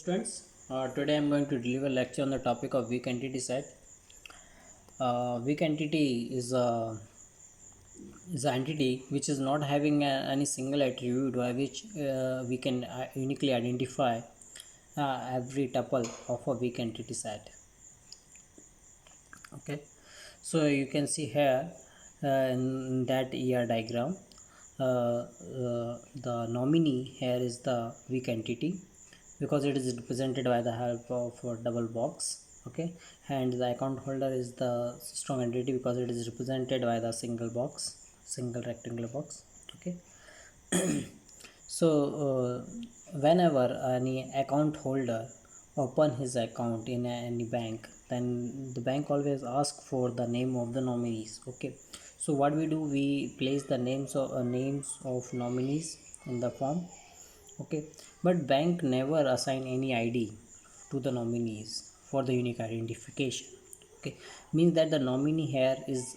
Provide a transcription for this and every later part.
Students, today I am going to deliver a lecture on the topic of weak entity set. Weak entity is an entity which is not having any single attribute by which we can uniquely identify every tuple of a weak entity set. Okay, so you can see here in that ER diagram, the nominee here is the weak entity because it is represented by the help of a double box. Okay, and the account holder is the strong entity because it is represented by the single rectangular box. Okay, so whenever any account holder open his account in any bank, then the bank always ask for the name of the nominees. Okay, so what we do, we place the names of nominees in the form. Okay, but bank never assign any ID to the nominees for the unique identification. Okay, means that the nominee here is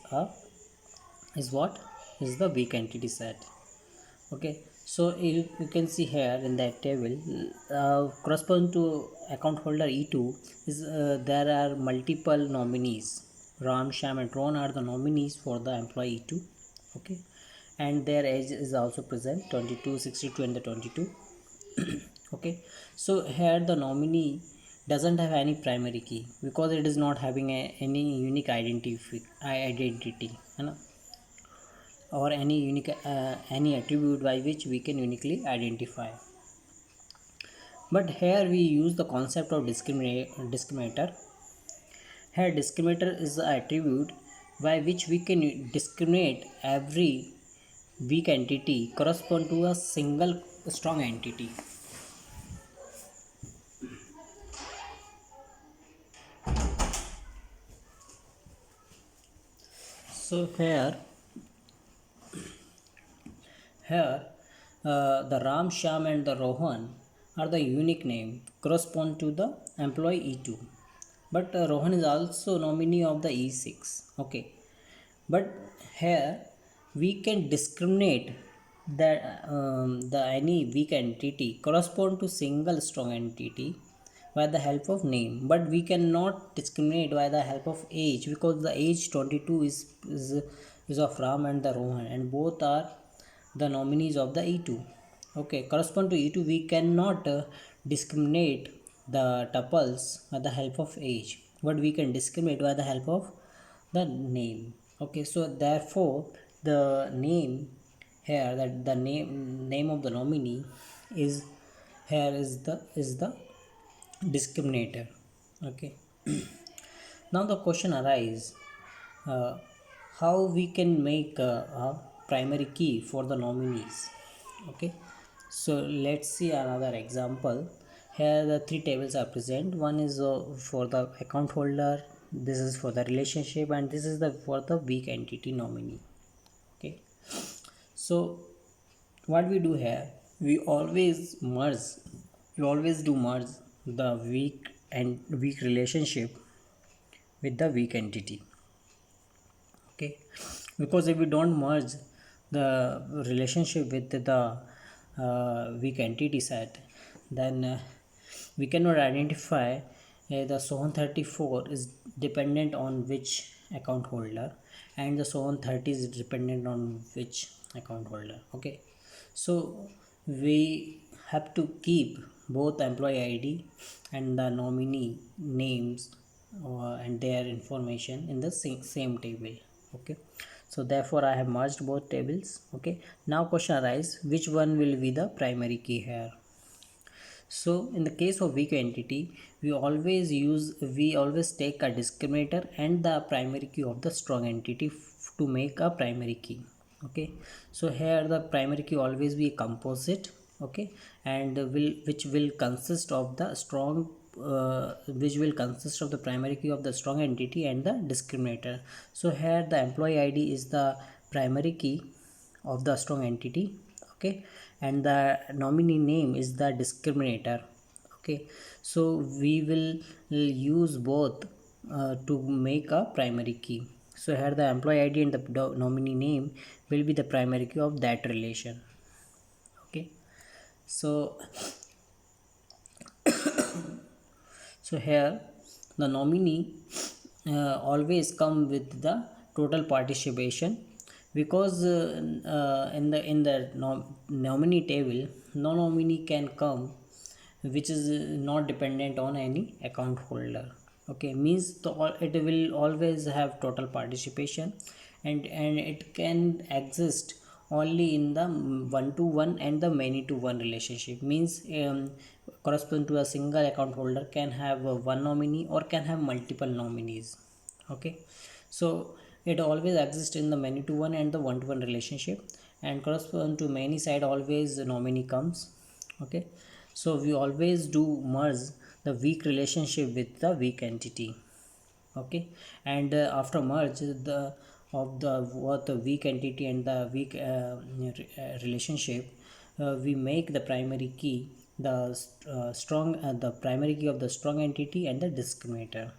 what is the weak entity set. Okay, so you can see here in that table, corresponding to account holder E2 is there are multiple nominees. Ram, Sham and Ron are the nominees for the employee E2. Okay, and their age is also present, 22, 62 and the 22. Okay, so here the nominee doesn't have any primary key because it is not having any unique identity, you know, or any unique any attribute by which we can uniquely identify. But here we use the concept of discriminator. Here discriminator is the attribute by which we can discriminate every weak entity correspond to a single strong entity. So here the Ram, Sham and the Rohan are the unique name correspond to the employee E2. But Rohan is also nominee of the E6. Okay, but here we can discriminate that the any weak entity correspond to single strong entity by the help of name, but we cannot discriminate by the help of age because the age 22 is of Ram and the Rohan, and both are the nominees of the E2. Okay, correspond to E2 we cannot discriminate the tuples by the help of age, but we can discriminate by the help of the name. Okay, so therefore the name here, that the name of the nominee is here is the discriminator. Okay, now the question arises, uh, how we can make a primary key for the nominees. Okay, so let's see another example. Here the three tables are present. One is for the account holder, this is for the relationship, and this is the for the weak entity nominee. Okay, so what we do here, we always do merge the weak relationship with the weak entity. Okay, because if we don't merge the relationship with the weak entity set, then we cannot identify the Sohan 34 is dependent on which account holder, and the Sohan 30 is dependent on which account holder. Okay, so we have to keep both employee ID and the nominee names and their information in the same table. Okay, so therefore I have merged both tables. Okay, now question arises, which one will be the primary key here? So in the case of weak entity, we always take a discriminator and the primary key of the strong entity to make a primary key. Okay, so here the primary key always be a composite. Okay, and which will consist of the primary key of the strong entity and the discriminator. So here the employee ID is the primary key of the strong entity. Okay, and the nominee name is the discriminator. Okay, so we will use both to make a primary key. So here the employee ID and the nominee name will be the primary key of that relation. Okay, so So here the nominee always come with the total participation, because in the nominee table no nominee can come which is not dependent on any account holder. Okay, means it will always have total participation, and it can exist only in the one to one and the many to one relationship. Means correspond to a single account holder can have one nominee or can have multiple nominees. Okay, so it always exists in the many to one and the one to one relationship, and correspond to many side always the nominee comes. Okay, so we always do merge the weak relationship with the weak entity. Okay, and after merge the of the what the weak entity and the weak relationship, we make the primary key the strong the primary key of the strong entity and the discriminator.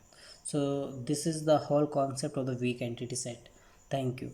So this is the whole concept of the weak entity set. Thank you.